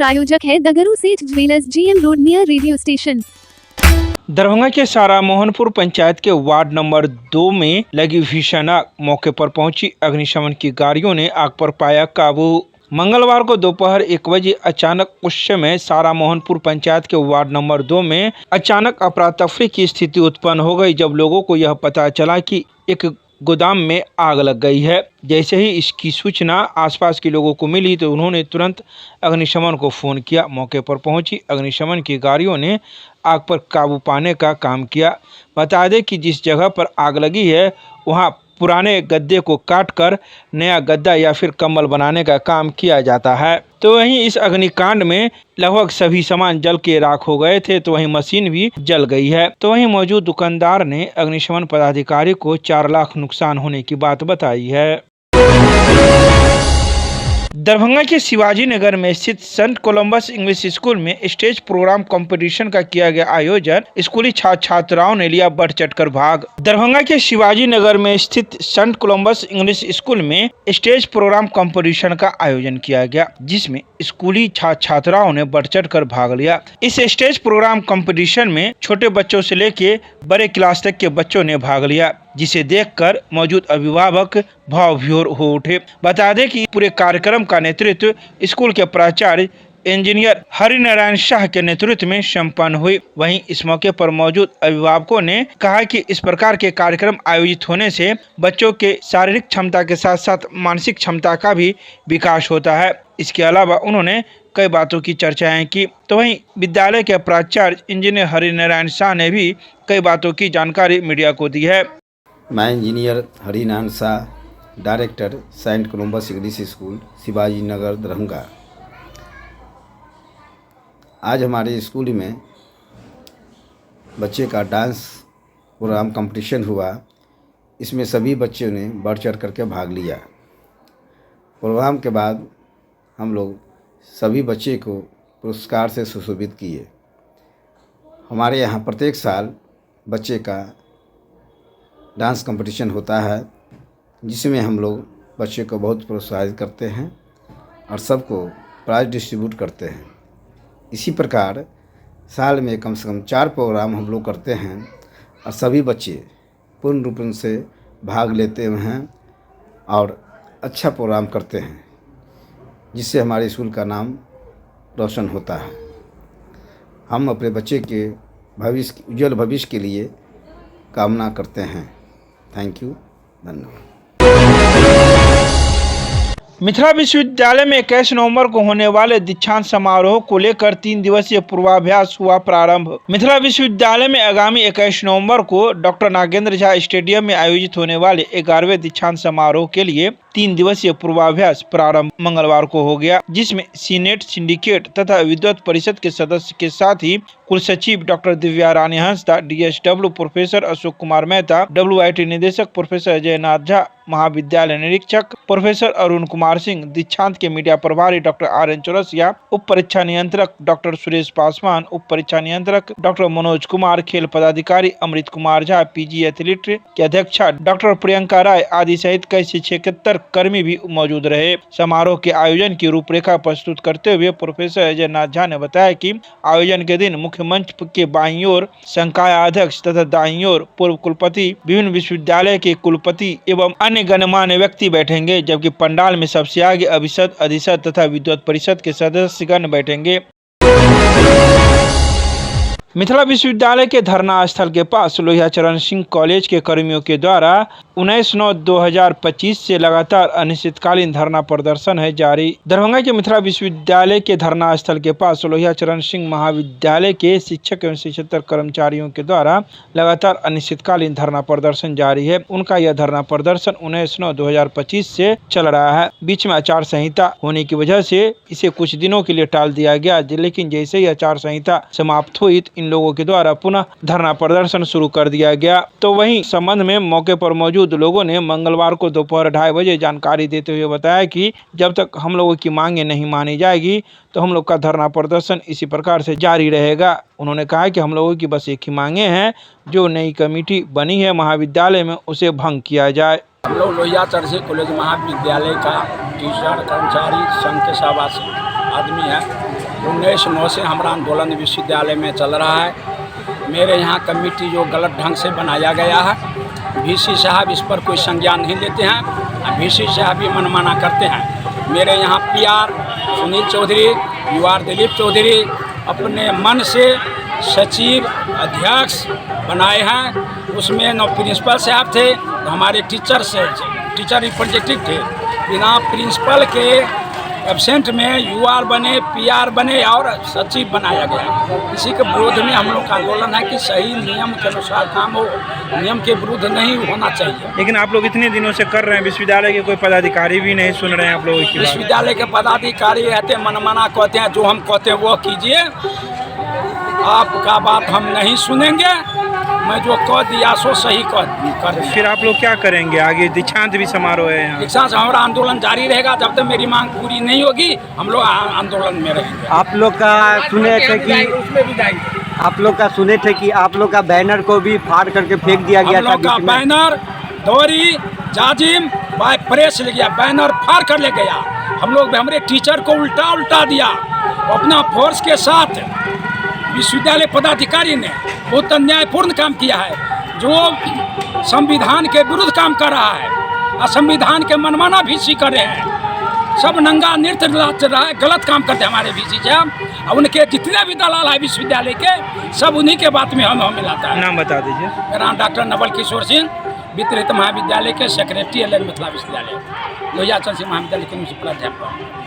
प्रायोजक है दगरू सेठ jewellers, GM road near radio station. Darbhanga के सारा मोहनपुर पंचायत के वार्ड नंबर 2 में लगी भीषण आग। मौके पर पहुंची अग्निशमन की गाड़ियों ने आग पर पाया काबू। मंगलवार को दोपहर 1 बजे अचानक उस समय सारा मोहनपुर पंचायत के वार्ड नंबर 2 में अचानक अफरा तफरी की स्थिति उत्पन्न हो गई, जब लोगों को यह पता चला कि एक गोदाम में आग लग गई है। जैसे ही इसकी सूचना आसपास के लोगों को मिली तो उन्होंने तुरंत अग्निशमन को फ़ोन किया। मौके पर पहुंची अग्निशमन की गाड़ियों ने आग पर काबू पाने का काम किया। बता दें कि जिस जगह पर आग लगी है वहां पुराने गद्दे को काटकर नया गद्दा या फिर कंबल बनाने का काम किया जाता है। तो वहीं इस अग्निकांड में लगभग सभी सामान जल के राख हो गए थे, तो वहीं मशीन भी जल गई है। तो वहीं मौजूद दुकानदार ने अग्निशमन पदाधिकारी को 4 लाख नुकसान होने की बात बताई है। दरभंगा के शिवाजी नगर में स्थित संत कोलंबस इंग्लिश स्कूल में स्टेज प्रोग्राम कंपटीशन का किया गया आयोजन। स्कूली छात्र छात्राओं ने लिया बढ़ चढ़कर भाग। दरभंगा के शिवाजी नगर में स्थित संत कोलंबस इंग्लिश स्कूल में स्टेज प्रोग्राम कंपटीशन का आयोजन किया गया, जिसमें स्कूली छात्र छात्राओं ने बढ़ चढ़कर भाग लिया। इस स्टेज प्रोग्राम कंपटीशन में छोटे बच्चों से लेके बड़े क्लास तक के बच्चों ने भाग लिया, जिसे देखकर मौजूद अभिभावक भाव विभोर हो उठे। बता दें कि पूरे कार्यक्रम का नेतृत्व स्कूल के प्राचार्य इंजीनियर हरिनारायण शाह के नेतृत्व में संपन्न हुई। वहीं इस मौके पर मौजूद अभिभावकों ने कहा कि इस प्रकार के कार्यक्रम आयोजित होने से बच्चों के शारीरिक क्षमता के साथ साथ मानसिक क्षमता का भी विकास होता है। इसके अलावा उन्होंने कई बातों की चर्चाएं की। तो वहीं विद्यालय के प्राचार्य इंजीनियर हरिनारायण शाह ने भी कई बातों की जानकारी मीडिया को दी है। मैं engineer Harinarayan Shah, director saint Columbus English school Shivaji Nagar Darbhanga. आज हमारे स्कूल में बच्चे का डांस प्रोग्राम कंपटीशन हुआ। इसमें सभी बच्चों ने बढ़ चढ़ करके भाग लिया। प्रोग्राम के बाद हम लोग सभी बच्चे को पुरस्कार से सुशोभित किए। हमारे यहाँ प्रत्येक साल बच्चे का डांस कंपटीशन होता है, जिसमें हम लोग बच्चे को बहुत प्रोत्साहित करते हैं और सबको प्राइज डिस्ट्रीब्यूट करते हैं। इसी प्रकार साल में कम से कम 4 प्रोग्राम हम लोग करते हैं और सभी बच्चे पूर्ण रूप से भाग लेते हैं और अच्छा प्रोग्राम करते हैं, जिससे हमारे स्कूल का नाम रोशन होता है। हम अपने बच्चे के भविष्य, उज्ज्वल भविष्य के लिए कामना करते हैं। थैंक यू, धन्यवाद। मिथिला विश्वविद्यालय में 21 नवंबर को होने वाले दीक्षांत समारोह को लेकर 3 दिवसीय पूर्वाभ्यास हुआ प्रारंभ। मिथिला विश्वविद्यालय में आगामी 21 नवंबर को डॉक्टर नागेंद्र झा स्टेडियम में आयोजित होने वाले 11वें दीक्षांत समारोह के लिए 3 दिवसीय पूर्वाभ्यास प्रारंभ मंगलवार को हो गया, जिसमें सीनेट, सिंडिकेट तथा विद्वत परिषद के सदस्य के साथ ही कुलसचिव doctor Divya Rani Hansda, DSW professor Ashok Kumar Mehta, WIT निदेशक प्रोफेसर अजयनाथ झा, महाविद्यालय निरीक्षक प्रोफेसर अरुण कुमार सिंह, दीक्षांत के मीडिया प्रभारी डॉक्टर RN चौरसिया, उप परीक्षा नियंत्रक डॉक्टर सुरेश पासवान, उप परीक्षा नियंत्रक डॉक्टर मनोज कुमार, खेल पदाधिकारी अमृत कुमार झा, PG एथलीट के अध्यक्षा डॉक्टर प्रियंका राय आदि सहित कई 76 कर्मी भी मौजूद रहे। समारोह के आयोजन की रूपरेखा प्रस्तुत करते हुए प्रोफेसर अजयनाथ झा ने बताया कि आयोजन के दिन मुख्य मंच के बाईं ओर संकाय अध्यक्ष तथा दाईं ओर पूर्व कुलपति, विभिन्न विश्वविद्यालय के कुलपति एवं अन्य गणमान्य व्यक्ति बैठेंगे, जबकि पंडाल में सबसे आगे अभिषद, अधिषद तथा विद्वत परिषद के सदस्यगण बैठेंगे। मिथिला विश्वविद्यालय के धरना स्थल के पास लोहिया चरण सिंह कॉलेज के कर्मियों के द्वारा 19/9/2025 से लगातार अनिश्चितकालीन धरना प्रदर्शन है जारी। दरभंगा के मिथिला विश्वविद्यालय के धरना स्थल के पास लोहिया चरण सिंह महाविद्यालय के शिक्षक एवं 76 कर्मचारियों के द्वारा लगातार अनिश्चितकालीन धरना प्रदर्शन जारी है। उनका यह धरना प्रदर्शन 19/9/2025 से चल रहा है। बीच में आचार संहिता होने की वजह से इसे कुछ दिनों के लिए टाल दिया गया, लेकिन जैसे ही आचार संहिता समाप्त हुई इन लोगों के द्वारा पुनः धरना प्रदर्शन शुरू कर दिया गया। तो वहीं संबंध में मौके पर मौजूद लोगों ने मंगलवार को दोपहर 2:30 बजे जानकारी देते हुए बताया कि जब तक हम लोगों की मांगे नहीं मानी जाएगी तो हम लोग का धरना प्रदर्शन इसी प्रकार से जारी रहेगा। उन्होंने कहा कि हम लोगों की बस एक ही मांगे हैं, जो नई कमेटी बनी है महाविद्यालय में उसे भंग किया जाए। हम लोग लोहिया चरण सिंह कॉलेज महाविद्यालय का टीचर कर्मचारी संघ के सभासद आदमी है। 1909 से हमारा आंदोलन विश्वविद्यालय में चल रहा है। मेरे यहाँ कमेटी जो गलत ढंग से बनाया गया है, VC साहब इस पर कोई संज्ञान नहीं लेते हैं। VC साहब भी मनमाना करते हैं। मेरे यहाँ PR सुनील चौधरी, UR दिलीप चौधरी अपने मन से सचिव अध्यक्ष बनाए हैं। उसमें न प्रिंसिपल साहब थे, तो हमारे टीचर रिप्रेजेंटेटिव थे। बिना प्रिंसिपल के एब्सेंट में UR बने, PR बने और सचिव बनाया गया। इसी के विरोध में हम लोग का आंदोलन है कि सही नियम के अनुसार काम हो, नियम के विरुद्ध नहीं होना चाहिए। लेकिन आप लोग इतने दिनों से कर रहे हैं, विश्वविद्यालय के कोई पदाधिकारी भी नहीं सुन रहे हैं आप लोगों की बात। विश्वविद्यालय के पदाधिकारी रहते मनमाना कहते हैं, जो हम कहते हैं वो कीजिए, आपका बात हम नहीं सुनेंगे। मैं जो कह दिया सो सही कर दिया। फिर आप लोग क्या करेंगे आगे? दीक्षांत भी समारोह है यहाँ। दीक्षांत हमारा आंदोलन जारी रहेगा जब तक मेरी मांग पूरी नहीं होगी। हम लोग आंदोलन में रहेंगे। आप लोग का सुने थे कि उसमें भी जाएंगे। आप लोग का सुने थे कि आप लोग का बैनर को भी फाड़ करके फेंक दिया गया हम था लोग का बीच में। बैनर दौरी जाजिम बाय प्रेस ले गया, बैनर फाड़ कर ले गया। हम लोग हमारे टीचर को उल्टा दिया। अपना फोर्स के साथ विश्वविद्यालय पदाधिकारी ने बहुत अन्यायपूर्ण काम किया है, जो संविधान के विरुद्ध काम कर रहा है और संविधान के मनमाना VC कर रहे हैं। सब नंगा नृत्य चल रहा है, गलत काम करते हैं हमारे VC साहब। और उनके जितने भी दलाल है विश्वविद्यालय के, सब उन्हीं के बात में हमें मिलाता है। नाम बता दीजिए। मेरा नाम डॉक्टर नवल किशोर सिंह, वित्त महाविद्यालय के सेक्रेटरी LN मिथिला विश्वविद्यालय, लोहिया चंद सिंह महाविद्यालय के मुख्य प्राध्यापक।